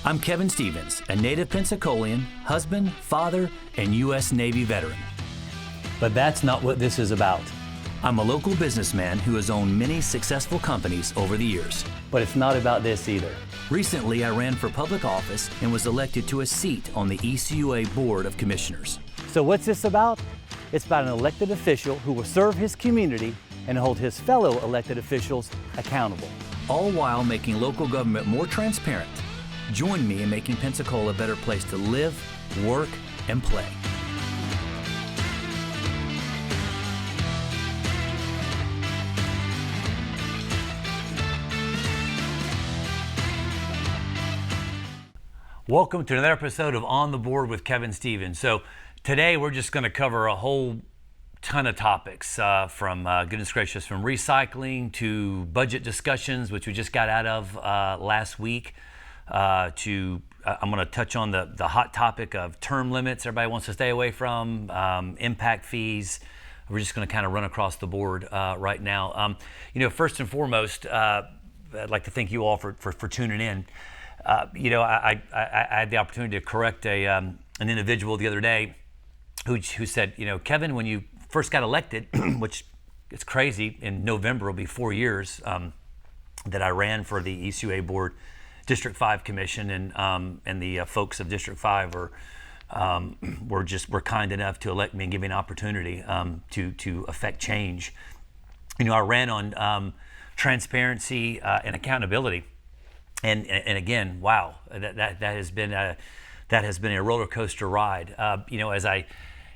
I'm Kevin Stephens, a native Pensacolian, husband, father, and U.S. Navy veteran. But that's not what this is about. I'm a local businessman who has owned many successful companies over the years. But it's not about this either. Recently, I ran for public office and was elected to a seat on the ECUA Board of Commissioners. So what's this about? It's about an elected official who will serve his community and hold his fellow elected officials accountable. All while making local government more transparent. Join me in making Pensacola a better place to live, work, and play. Welcome to another episode of On the Board with Kevin Stephens. So today we're just going to cover a whole ton of topics from goodness gracious, from recycling to budget discussions, which we just got out of last week, I'm going to touch on the hot topic of term limits everybody wants to stay away from, impact fees. We're just going to kind of run across the board right now. First and foremost, I'd like to thank you all for tuning in. I had the opportunity to correct an individual the other day who said, Kevin, when you first got elected, which it's crazy, in November will be 4 years that I ran for the ECUA Board District 5 Commission, and the folks of District 5 were kind enough to elect me and give me an opportunity to affect change. I ran on transparency and accountability. And again, wow, that has been a roller coaster ride.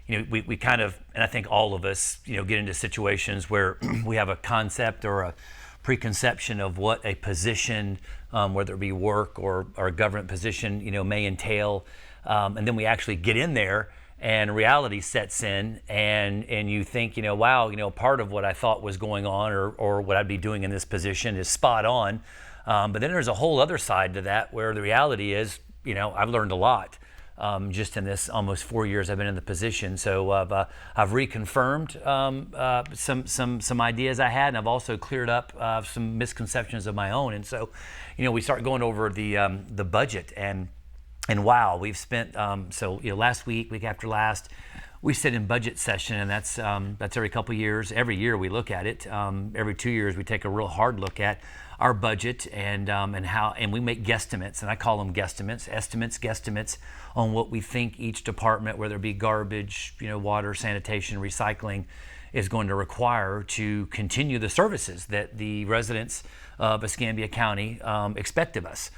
We kind of, and I think all of us, get into situations where we have a concept or a preconception of what a position, whether it be work or a government position, may entail, and then we actually get in there, and reality sets in, and you think, wow, part of what I thought was going on or what I'd be doing in this position is spot on. But then there's a whole other side to that where the reality is, I've learned a lot just in this almost 4 years I've been in the position. So I've reconfirmed some ideas I had, and I've also cleared up some misconceptions of my own. And so, we start going over the budget, and wow, we've spent last week after last, we sit in budget session, and that's every couple of years. Every year we look at it. Every 2 years we take a real hard look at our budget and we make guesstimates, and I call them guesstimates on what we think each department, whether it be garbage, water, sanitation, recycling, is going to require to continue the services that the residents of Escambia County expect of us.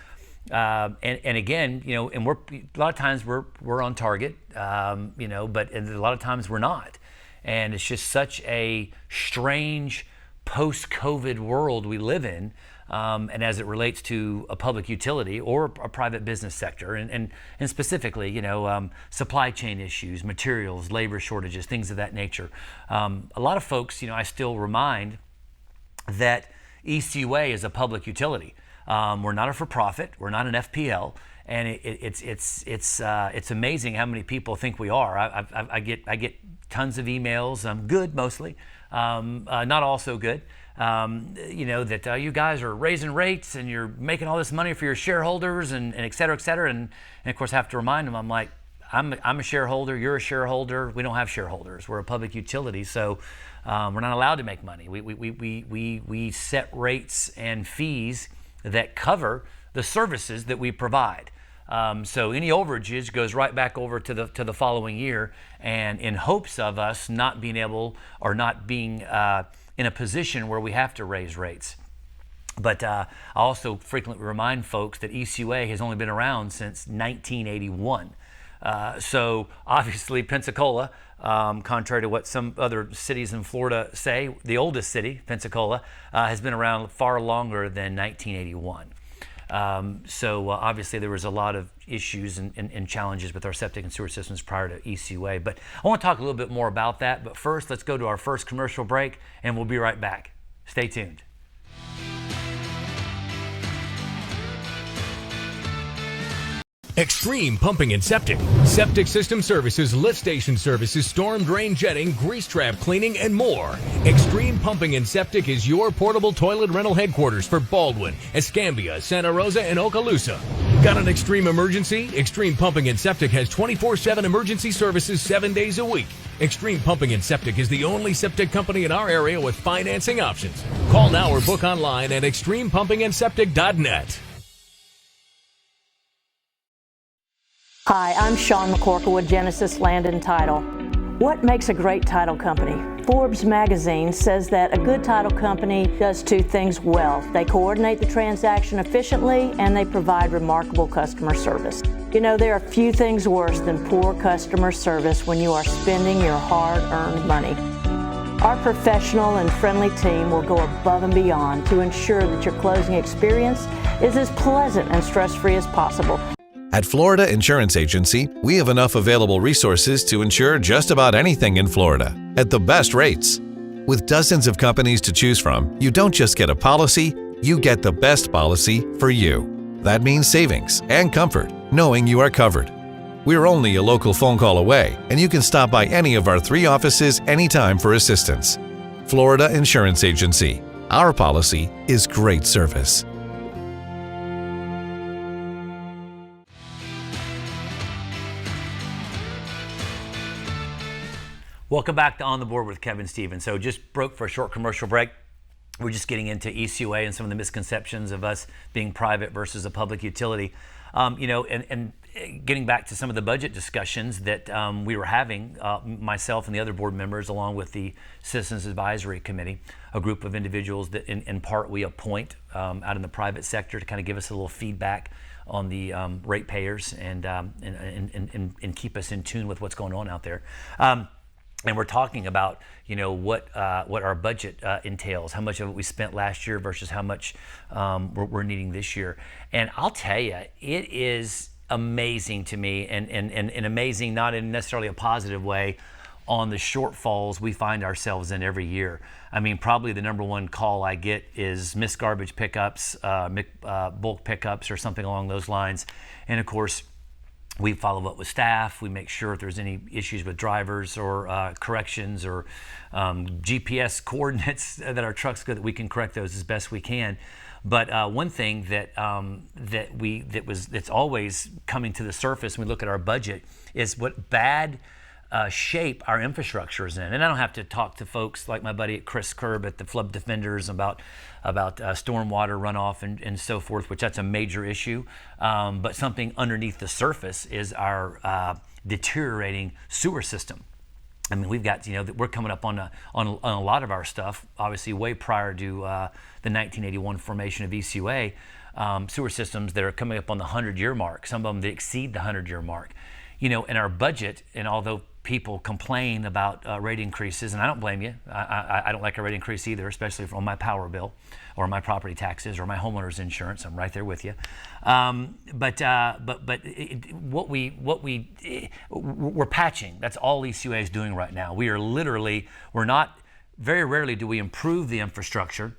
And again, and we're a lot of times we're on target, but a lot of times we're not, and it's just such a strange post-COVID world we live in, and as it relates to a public utility or a private business sector, and specifically, supply chain issues, materials, labor shortages, things of that nature. A lot of folks, I still remind that ECUA is a public utility. We're not a for-profit. We're not an FPL, and it's amazing how many people think we are. I get tons of emails, good mostly, not all so good. That you guys are raising rates and you're making all this money for your shareholders and et cetera, et cetera. And of course, I have to remind them, I'm like, I'm a shareholder, you're a shareholder. We don't have shareholders. We're a public utility, so we're not allowed to make money. We set rates and fees that cover the services that we provide. So any overages goes right back over to the following year, and in hopes of us not being able or not being in a position where we have to raise rates. But I also frequently remind folks that ECUA has only been around since 1981. So obviously Pensacola, contrary to what some other cities in Florida say, the oldest city, Pensacola, has been around far longer than 1981. So obviously there was a lot of issues and challenges with our septic and sewer systems prior to ECUA. But I want to talk a little bit more about that. But first, let's go to our first commercial break, and we'll be right back. Stay tuned. Extreme Pumping and Septic. Septic system services, lift station services, storm drain jetting, grease trap cleaning, and more. Extreme Pumping and Septic is your portable toilet rental headquarters for Baldwin, Escambia, Santa Rosa, and Okaloosa. Got an extreme emergency? Extreme Pumping and Septic has 24/7 emergency services 7 days a week. Extreme Pumping and Septic is the only septic company in our area with financing options. Call now or book online at extremepumpingandseptic.net. Hi, I'm Sean McCorkle with Genesis Land and Title. What makes a great title company? Forbes magazine says that a good title company does two things well. They coordinate the transaction efficiently and they provide remarkable customer service. You know, there are few things worse than poor customer service when you are spending your hard-earned money. Our professional and friendly team will go above and beyond to ensure that your closing experience is as pleasant and stress-free as possible. At Florida Insurance Agency, we have enough available resources to insure just about anything in Florida at the best rates. With dozens of companies to choose from, you don't just get a policy, you get the best policy for you. That means savings and comfort, knowing you are covered. We're only a local phone call away, and you can stop by any of our 3 offices anytime for assistance. Florida Insurance Agency. Our policy is great service. Welcome back to On the Board with Kevin Stephens. So just broke for a short commercial break. We're just getting into ECUA and some of the misconceptions of us being private versus a public utility. And getting back to some of the budget discussions that we were having, myself and the other board members, along with the Citizens Advisory Committee, a group of individuals that in part we appoint out in the private sector to kind of give us a little feedback on the ratepayers and keep us in tune with what's going on out there. And we're talking about, what our budget entails, how much of it we spent last year versus how much we're needing this year. And I'll tell you, it is amazing to me, and amazing not in necessarily a positive way, on the shortfalls we find ourselves in every year. I mean, probably the number one call I get is missed garbage pickups, bulk pickups, or something along those lines. And of course, we follow up with staff. We make sure if there's any issues with drivers or corrections or GPS coordinates that our trucks go, that we can correct those as best we can. But one thing that's always coming to the surface when we look at our budget is what bad shape our infrastructure is in. And I don't have to talk to folks like my buddy Chris Kerb at the Flood Defenders about stormwater runoff and so forth, which that's a major issue. But something underneath the surface is our deteriorating sewer system. I mean, we've got, we're coming up on a lot of our stuff, obviously way prior to the 1981 formation of ECUA, sewer systems that are coming up on the 100-year mark, some of them that exceed the 100-year mark. In our budget, and although people complain about rate increases, and I don't blame you. I don't like a rate increase either, especially on my power bill or my property taxes or my homeowner's insurance. I'm right there with you. We're patching. That's all ECUA is doing right now. Very rarely do we improve the infrastructure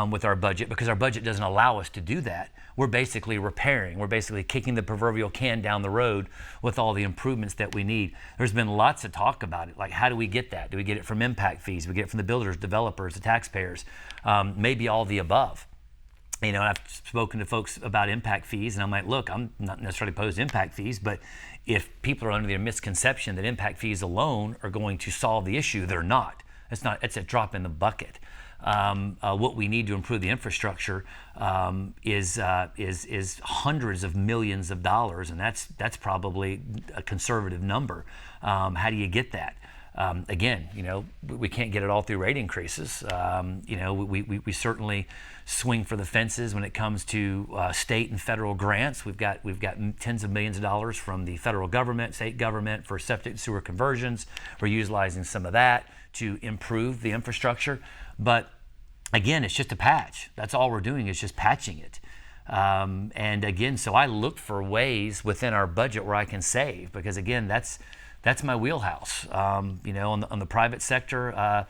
with our budget, because our budget doesn't allow us to do that. We're basically repairing. We're basically kicking the proverbial can down the road with all the improvements that we need. There's been lots of talk about it. Like, how do we get that? Do we get it from impact fees? Do we get it from the builders, developers, the taxpayers? Maybe all the above. I've spoken to folks about impact fees, and I'm like, look, I'm not necessarily opposed to impact fees, but if people are under the misconception that impact fees alone are going to solve the issue, they're not. It's a drop in the bucket. What we need to improve the infrastructure is hundreds of millions of dollars, and that's probably a conservative number. How do you get that? Again, we can't get it all through rate increases. We certainly swing for the fences when it comes to state and federal grants. We've got tens of millions of dollars from the federal government, state government for septic and sewer conversions. We're utilizing some of that to improve the infrastructure. But again, it's just a patch. That's all we're doing, is just patching it. And again, so I look for ways within our budget where I can save, because again, that's my wheelhouse. On the private sector,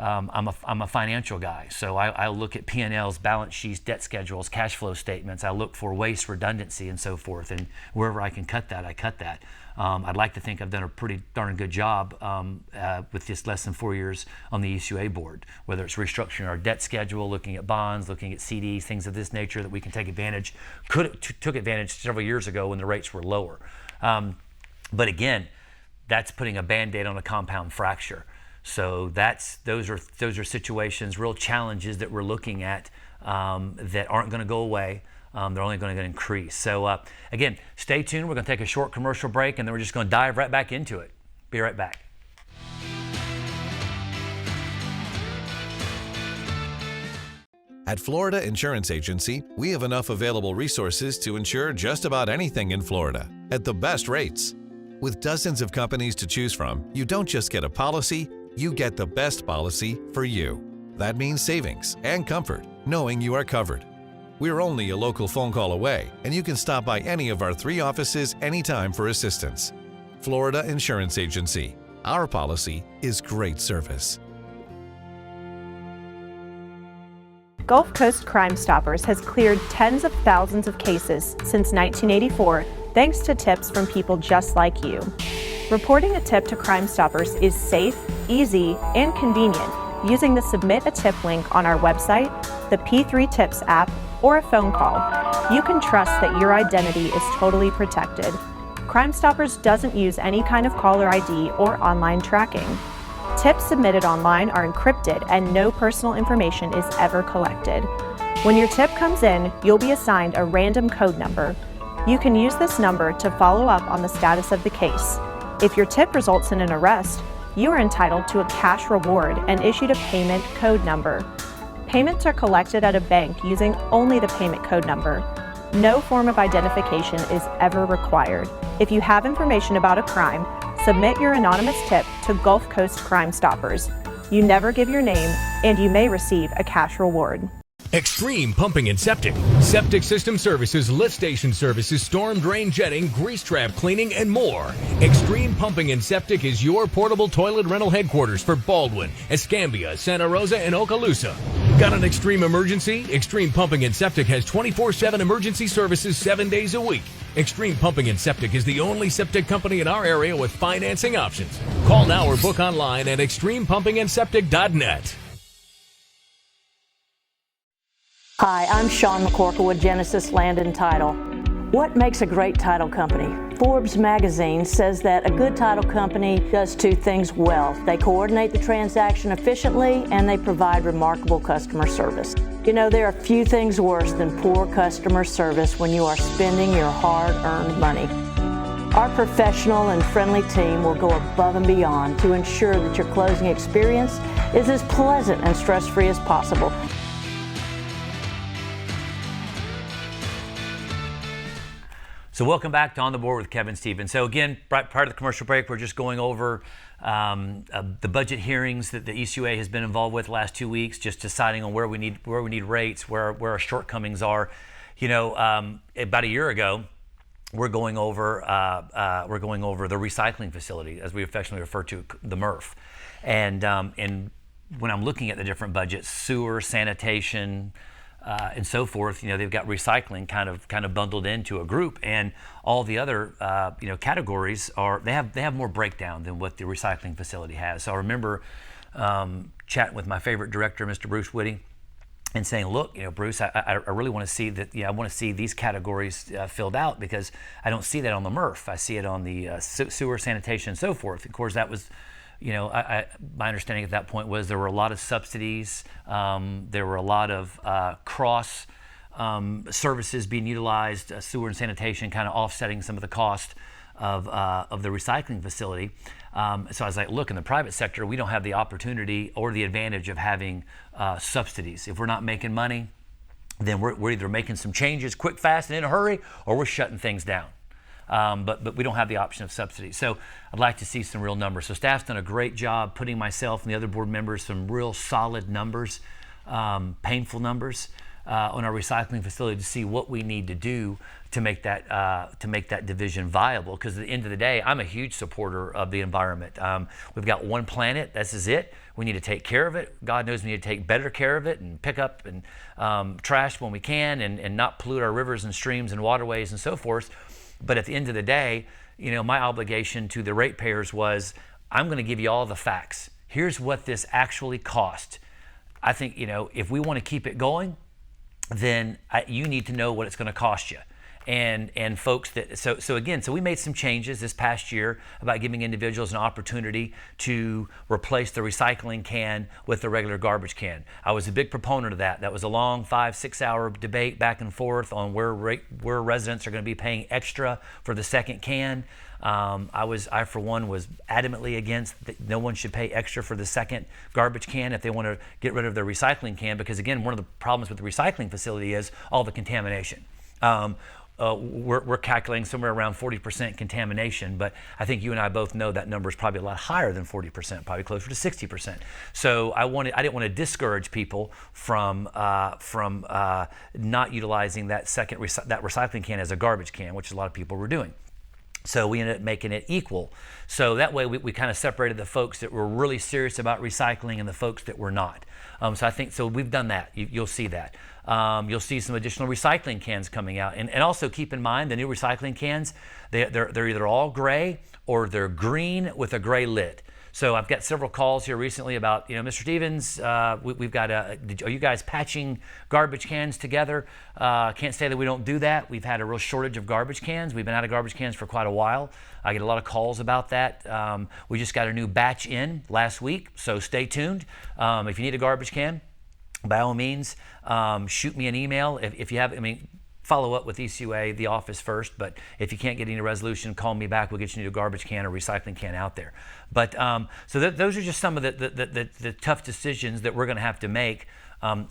I'm a financial guy, so I look at P&Ls, balance sheets, debt schedules, cash flow statements. I look for waste, redundancy, and so forth. And wherever I can cut that, I cut that. I'd like to think I've done a pretty darn good job with just less than 4 years on the ECUA board, whether it's restructuring our debt schedule, looking at bonds, looking at CDs, things of this nature that we can take advantage, took advantage several years ago when the rates were lower. But again, that's putting a Band-Aid on a compound fracture. So those are situations, real challenges that we're looking at that aren't going to go away. They're only going to increase. So again, stay tuned. We're going to take a short commercial break, and then we're just going to dive right back into it. Be right back. At Florida Insurance Agency, we have enough available resources to insure just about anything in Florida at the best rates. With dozens of companies to choose from, you don't just get a policy, you get the best policy for you. That means savings and comfort, knowing you are covered. We're only a local phone call away, and you can stop by any of our 3 offices anytime for assistance. Florida Insurance Agency. Our policy is great service. Gulf Coast Crime Stoppers has cleared tens of thousands of cases since 1984, thanks to tips from people just like you. Reporting a tip to Crime Stoppers is safe, easy, and convenient using the Submit a Tip link on our website, the P3 Tips app, or a phone call. You can trust that your identity is totally protected. Crime Stoppers doesn't use any kind of caller ID or online tracking. Tips submitted online are encrypted and no personal information is ever collected. When your tip comes in, you'll be assigned a random code number. You can use this number to follow up on the status of the case. If your tip results in an arrest, you are entitled to a cash reward and issued a payment code number. Payments are collected at a bank using only the payment code number. No form of identification is ever required. If you have information about a crime, submit your anonymous tip to Gulf Coast Crime Stoppers. You never give your name, and you may receive a cash reward. Extreme Pumping and Septic. Septic system services, lift station services, storm drain jetting, grease trap cleaning, and more. Extreme Pumping and Septic is your portable toilet rental headquarters for Baldwin, Escambia, Santa Rosa, and Okaloosa. Got an extreme emergency? Extreme Pumping and Septic has 24/7 emergency services 7 days a week. Extreme Pumping and Septic is the only septic company in our area with financing options. Call now or book online at extremepumpingandseptic.net. Hi, I'm Sean McCorkle with Genesis Land and Title. What makes a great title company? Forbes magazine says that a good title company does 2 things well. They coordinate the transaction efficiently and they provide remarkable customer service. You know, there are few things worse than poor customer service when you are spending your hard-earned money. Our professional and friendly team will go above and beyond to ensure that your closing experience is as pleasant and stress-free as possible. So welcome back to On the Board with Kevin Stephens. So again, prior to the commercial break, we're just going over the budget hearings that the ECUA has been involved with the last 2 weeks, just deciding on where we need rates, where our shortcomings are. You know, about a year ago, we're going over the recycling facility, as we affectionately refer to the MRF, and when I'm looking at the different budgets, sewer, sanitation, and so forth, you know, they've got recycling kind of bundled into a group, and all the other categories they have more breakdown than what the recycling facility has. So I remember chatting with my favorite director, Mr. Bruce Whitty, and saying, look, you know, Bruce, I really want to see that. I want to see these categories filled out because I don't see that on the MRF. I see it on the sewer, sanitation, and so forth. Of course, that was. You know, my understanding at that point was there were a lot of subsidies, there were a lot of cross services being utilized, sewer and sanitation kind of offsetting some of the cost of the recycling facility. So I was like, look, in the private sector, we don't have the opportunity or the advantage of having subsidies. If we're not making money, then we're either making some changes quick, fast, and in a hurry, or we're shutting things down. But we don't have the option of subsidies. So I'd like to see some real numbers. So staff's done a great job putting myself and the other board members some real solid numbers, painful numbers. on our recycling facility to see what we need to do to make that division viable. Because at the end of the day, I'm a huge supporter of the environment. We've got one planet. This is it. We need to take care of it. God knows we need to take better care of it and pick up and trash when we can and not pollute our rivers and streams and waterways and so forth. But at the end of the day, my obligation to the ratepayers was, I'm going to give you all the facts. Here's what this actually cost. I think, if we want to keep it going, then you need to know what it's going to cost you. And folks so we made some changes this past year about giving individuals an opportunity to replace the recycling can with the regular garbage can. I was a big proponent of that. That was a long 5-6 hour debate back and forth on where residents are going to be paying extra for the second can. I for one was adamantly against that. No one should pay extra for the second garbage can if they want to get rid of their recycling can, because again, one of the problems with the recycling facility is all the contamination. We're calculating somewhere around 40% contamination, but I think you and I both know that number is probably a lot higher than 40%, probably closer to 60%. So I didn't want to discourage people from not utilizing that that recycling can as a garbage can, which a lot of people were doing. So we ended up making it equal. So that way we kind of separated the folks that were really serious about recycling and the folks that were not. So I think we've done that. You'll see that. You'll see some additional recycling cans coming out. And also keep in mind the new recycling cans, they're either all gray or they're green with a gray lid. So I've got several calls here recently about, Mr. Stephens, we've got are you guys patching garbage cans together? Can't say that we don't do that. We've had a real shortage of garbage cans. We've been out of garbage cans for quite a while. I get a lot of calls about that. We just got a new batch in last week, so stay tuned. If you need a garbage can, by all means, shoot me an email. If you have, follow up with ECUA, the office first, but if you can't get any resolution, call me back. We'll get you a garbage can or recycling can out there. But those are just some of the tough decisions that we're going to have to make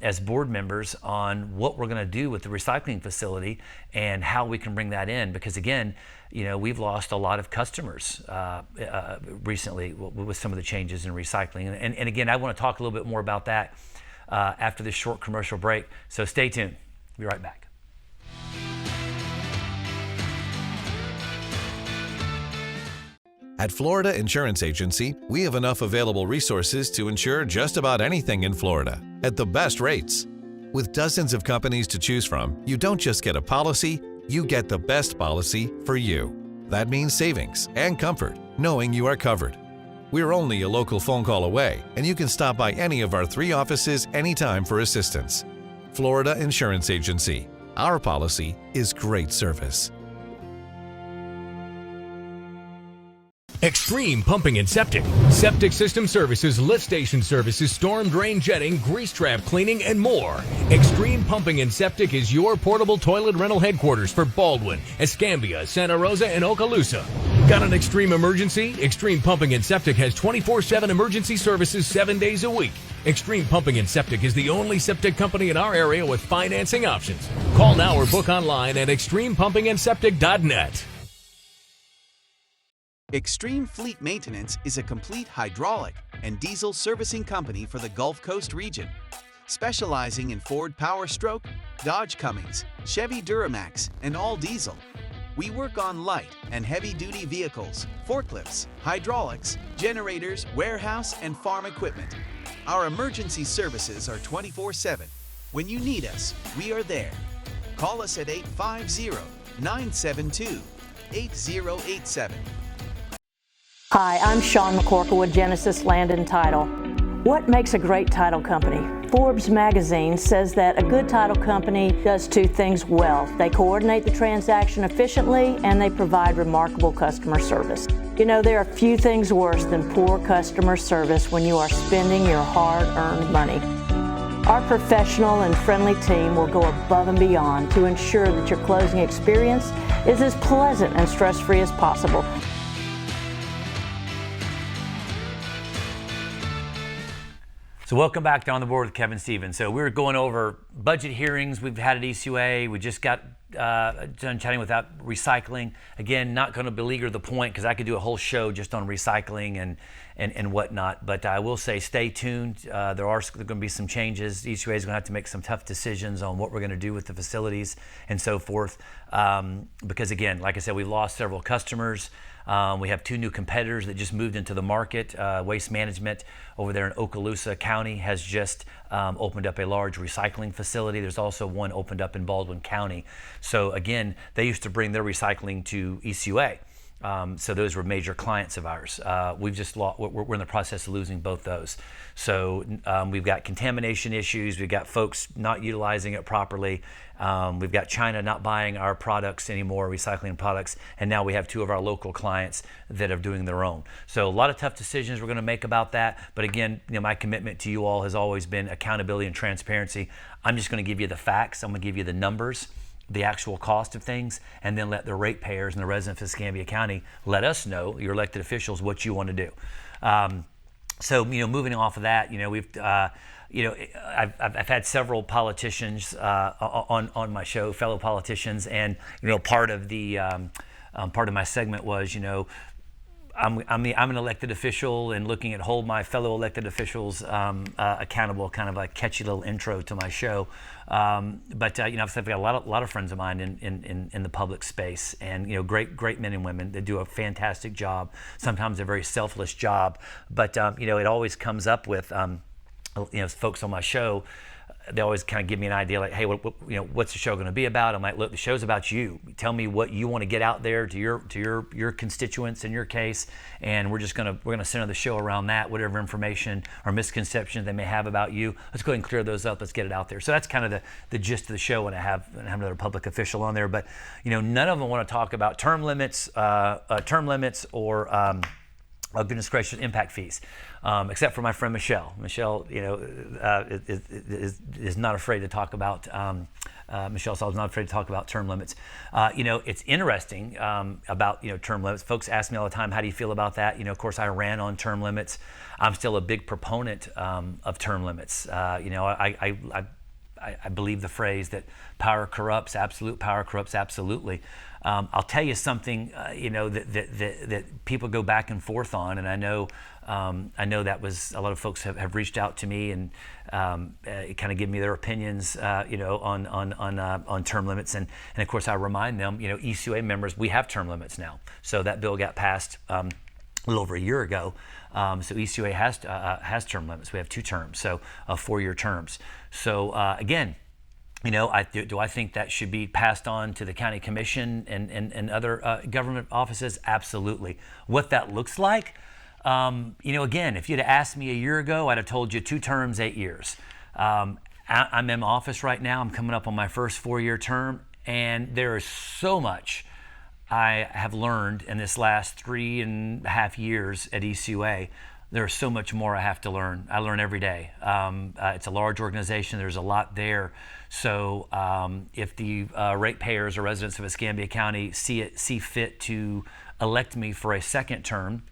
as board members on what we're going to do with the recycling facility and how we can bring that in. Because again, we've lost a lot of customers recently with some of the changes in recycling. And again, I want to talk a little bit more about that after this short commercial break. So stay tuned. We'll be right back. At Florida Insurance Agency, we have enough available resources to insure just about anything in Florida at the best rates. With dozens of companies to choose from, you don't just get a policy, you get the best policy for you. That means savings and comfort, knowing you are covered. We're only a local phone call away, and you can stop by any of our 3 offices anytime for assistance. Florida Insurance Agency. Our policy is great service. Extreme Pumping and Septic. Septic system services, lift station services, storm drain jetting, grease trap cleaning, and more. Extreme Pumping and Septic is your portable toilet rental headquarters for Baldwin, Escambia, Santa Rosa, and Okaloosa. Got an extreme emergency? Extreme Pumping and Septic has 24/7 emergency services 7 days a week. Extreme Pumping and Septic is the only septic company in our area with financing options. Call now or book online at extremepumpingandseptic.net. Extreme Fleet Maintenance is a complete hydraulic and diesel servicing company for the Gulf Coast region, specializing in Ford Power Stroke, Dodge Cummins, Chevy Duramax, and all diesel. We work on light and heavy-duty vehicles, forklifts, hydraulics, generators, warehouse, and farm equipment. Our emergency services are 24/7. When you need us, we are there. Call us at 850-972-8087. Hi, I'm Sean McCorkle with Genesis Land and Title. What makes a great title company? Forbes magazine says that a good title company does 2 things well. They coordinate the transaction efficiently and they provide remarkable customer service. There are few things worse than poor customer service when you are spending your hard-earned money. Our professional and friendly team will go above and beyond to ensure that your closing experience is as pleasant and stress-free as possible. So welcome back to On the Board with Kevin Stephens. So we were going over budget hearings we've had at ECUA. We just got done chatting about recycling. Again, not going to beleaguer the point because I could do a whole show just on recycling and whatnot. But I will say, stay tuned. There are going to be some changes. ECUA is going to have to make some tough decisions on what we're going to do with the facilities and so forth. Because again, like I said, we've lost several customers. We have 2 new competitors that just moved into the market. Waste Management over there in Okaloosa County has just opened up a large recycling facility. There's also one opened up in Baldwin County. So again, they used to bring their recycling to ECUA. So those were major clients of ours. We've just lost, we're in the process of losing both those. So we've got contamination issues. We've got folks not utilizing it properly. We've got China not buying our products anymore, recycling products. And now we have 2 of our local clients that are doing their own. So a lot of tough decisions we're going to make about that. But again, my commitment to you all has always been accountability and transparency. I'm just going to give you the facts. I'm going to give you the numbers, the actual cost of things, and then let the ratepayers and the residents of Escambia County let us know, your elected officials, what you want to do. So moving off of that, we've I've had several politicians on my show, fellow politicians, and part of my segment was I'm an elected official and looking at hold my fellow elected officials accountable, kind of a catchy little intro to my show. But I've got a lot of friends of mine in the public space, and great men and women that do a fantastic job. Sometimes a very selfless job, but it always comes up with folks on my show. They always kind of give me an idea, like, hey, what's the show going to be about? I'm like, look, the show's about you. Tell me what you want to get out there to your constituents in your case, and we're gonna center the show around that. Whatever information or misconceptions they may have about you, let's go ahead and clear those up. Let's get it out there. So that's kind of the gist of the show when I have another public official on there. But none of them want to talk about term limits or goodness gracious, impact fees, except for my friend Michelle. Michelle, is not afraid to talk about. Michelle Saul is not afraid to talk about term limits. It's interesting about term limits. Folks ask me all the time, how do you feel about that? Of course, I ran on term limits. I'm still a big proponent of term limits. I believe the phrase that power corrupts. Absolute power corrupts absolutely. I'll tell you something, that people go back and forth on, and I know that was a lot of folks have reached out to me and kind of give me their opinions, on term limits, and of course I remind them, ECUA members, we have term limits now. So that bill got passed a little over a year ago. So ECUA has term limits. We have 2 terms, so 4-year terms. So again. Do I think that should be passed on to the county commission and other government offices? Absolutely. What that looks like, again, if you'd have asked me a year ago, I'd have told you 2 terms, 8 years. I'm in office right now. I'm coming up on my first 4-year term, and there is so much I have learned in this last 3.5 years at ECUA. There's so much more I have to learn. I learn every day. It's a large organization. There's a lot there. So if the ratepayers or residents of Escambia County see fit to elect me for a 2nd term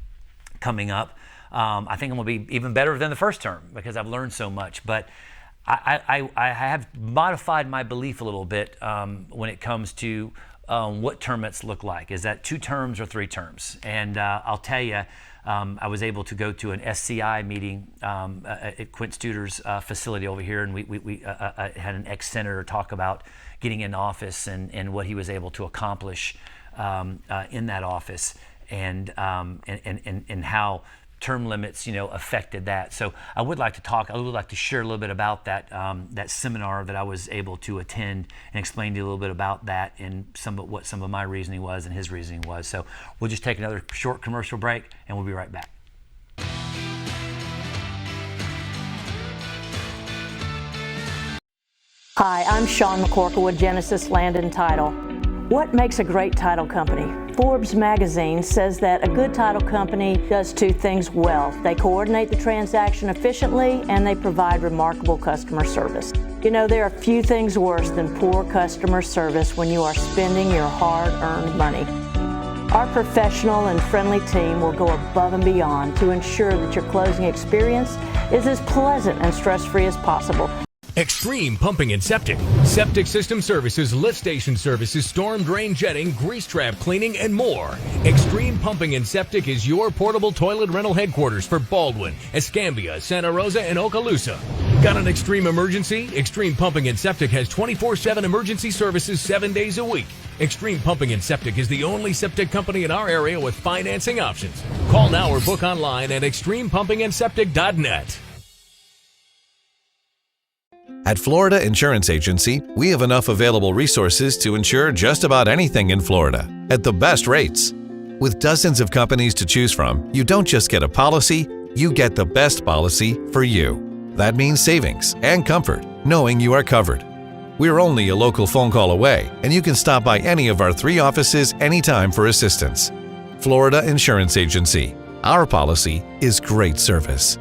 coming up, I think I'm going to be even better than the 1st term because I've learned so much. But I have modified my belief a little bit when it comes to what term limits look like. Is that 2 terms or 3 terms? And I'll tell you, I was able to go to an SCI meeting at Quint Studer's facility over here, and we had an ex-senator talk about getting in office and what he was able to accomplish in that office, and how term limits, affected that. So I would like to share a little bit about that seminar that I was able to attend and explain to you a little bit about that and what some of my reasoning was and his reasoning was. So we'll just take another short commercial break and we'll be right back. Hi, I'm Sean McCorkle with Genesis Land and Title. What makes a great title company? Forbes magazine says that a good title company does 2 things well. They coordinate the transaction efficiently and they provide remarkable customer service. There are few things worse than poor customer service when you are spending your hard-earned money. Our professional and friendly team will go above and beyond to ensure that your closing experience is as pleasant and stress-free as possible. Extreme Pumping and Septic. Septic system services, lift station services, storm drain jetting, grease trap cleaning, and more. Extreme Pumping and Septic is your portable toilet rental headquarters for Baldwin, Escambia, Santa Rosa, and Okaloosa. Got an extreme emergency? Extreme Pumping and Septic has 24/7 emergency services 7 days a week. Extreme Pumping and Septic is the only septic company in our area with financing options. Call now or book online at extremepumpingandseptic.net. At Florida Insurance Agency, we have enough available resources to insure just about anything in Florida at the best rates. With dozens of companies to choose from, you don't just get a policy, you get the best policy for you. That means savings and comfort, knowing you are covered. We're only a local phone call away, and you can stop by any of our 3 offices anytime for assistance. Florida Insurance Agency. Our policy is great service.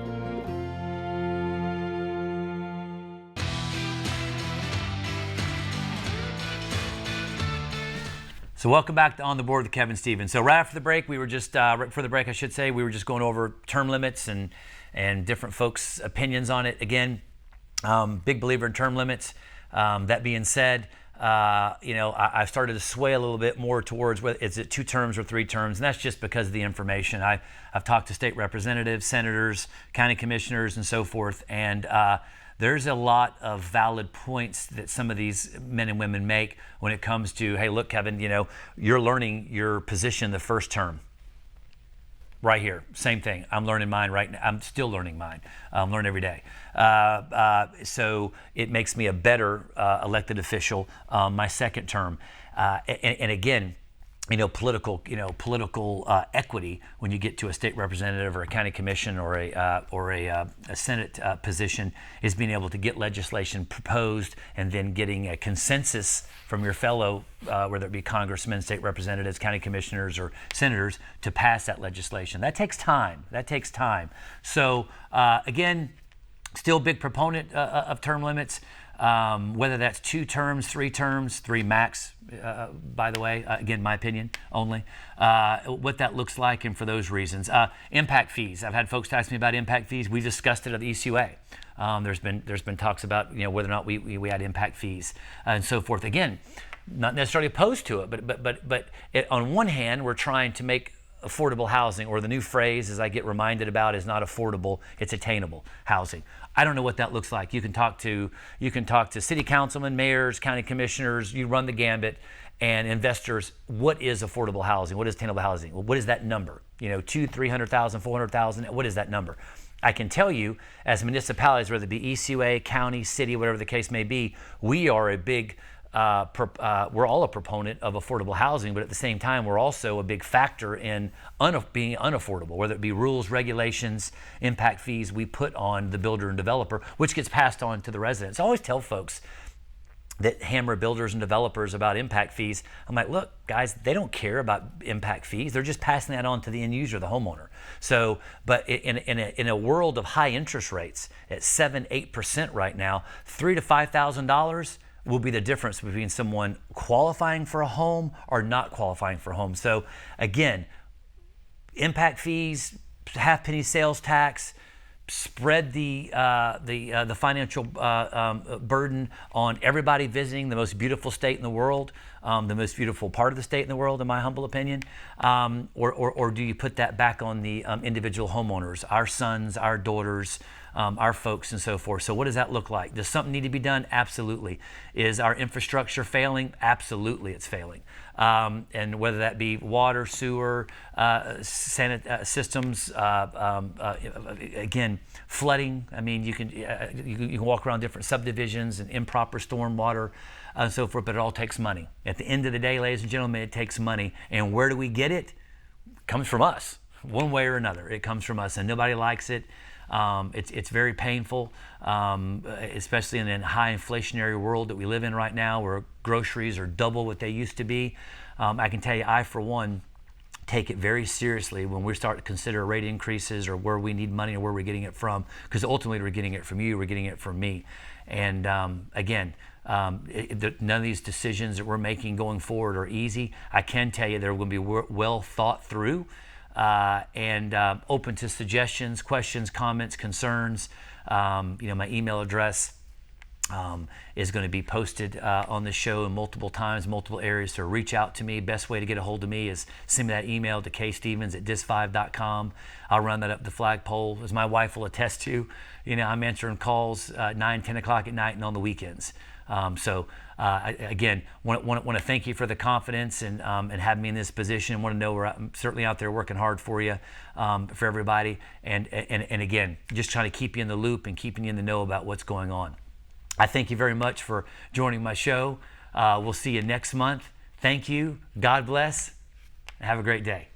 So welcome back to On the Board with Kevin Stephens. So right after the break, we were just right before the break, I should say, we were just going over term limits and different folks' opinions on it. Again, big believer in term limits. That being said, I've started to sway a little bit more towards whether is it 2 terms or 3 terms, and that's just because of the information. I've talked to state representatives, senators, county commissioners, and so forth, and there's a lot of valid points that some of these men and women make when it comes to, hey, look, Kevin, you're learning your position the first term. Right here, same thing. I'm learning mine right now. I'm still learning mine. I'm learning every day. So it makes me a better elected official my second term. And again, political equity when you get to a state representative or a county commission or a Senate position is being able to get legislation proposed and then getting a consensus from your fellow, whether it be congressmen, state representatives, county commissioners, or senators, to pass that legislation. That takes time. So again, still big proponent of term limits. Whether that's 2 terms, 3 terms, 3 max, by the way, again, my opinion only, what that looks like, and for those reasons. Impact fees. I've had folks ask me about impact fees. We discussed it at the ECUA. There's been talks about whether or not we had impact fees and so forth. Again, not necessarily opposed to it, but on one hand, we're trying to make affordable housing, or the new phrase, as I get reminded about, is not affordable, it's attainable housing. I don't know what that looks like. You can talk to city councilmen, mayors, county commissioners, you run the gambit, and investors. What is affordable housing? What is attainable housing? Well, what is that number? 200,000, 300,000, 400,000, what is that number? I can tell you, as municipalities, whether it be ECUA, county, city, whatever the case may be, we are a big we're all a proponent of affordable housing, but at the same time, we're also a big factor in being unaffordable, whether it be rules, regulations, impact fees we put on the builder and developer, which gets passed on to the residents. I always tell folks that hammer builders and developers about impact fees. I'm like, look, guys, they don't care about impact fees. They're just passing that on to the end user, the homeowner. So, but in a world of high interest rates at 7-8% right now, $3,000 to $5,000 will be the difference between someone qualifying for a home or not qualifying for a home. So again, impact fees, half-penny sales tax, spread the financial burden on everybody visiting the most beautiful state in the world, the most beautiful part of the state in the world, in my humble opinion, or do you put that back on the individual homeowners, our sons, our daughters, our folks, and so forth? So what does that look like? Does something need to be done? Absolutely. Is our infrastructure failing? Absolutely, it's failing. And whether that be water, sewer, systems, again, flooding. I mean, you can walk around different subdivisions and improper stormwater and so forth, but it all takes money. At the end of the day, ladies and gentlemen, it takes money. And where do we get it? It comes from us, one way or another. It comes from us, and nobody likes it. It's very painful, especially in a high inflationary world that we live in right now, where groceries are double what they used to be. I can tell you, I, for one, take it very seriously when we start to consider rate increases or where we need money or where we're getting it from, because ultimately we're getting it from you, we're getting it from me. And again, none of these decisions that we're making going forward are easy. I can tell you they're going to be well thought through. And open to suggestions, questions, comments, concerns. My email address is going to be posted on the show in multiple times, multiple areas. So reach out to me. Best way to get a hold of me is send me that email to kstephens@dis5.com. I'll run that up the flagpole. As my wife will attest to, I'm answering calls 9, 10 o'clock at night and on the weekends. Again, want to thank you for the confidence and having me in this position. Want to know I'm certainly out there working hard for you, for everybody. And again, just trying to keep you in the loop and keeping you in the know about what's going on. I thank you very much for joining my show. We'll see you next month. Thank you. God bless. Have a great day.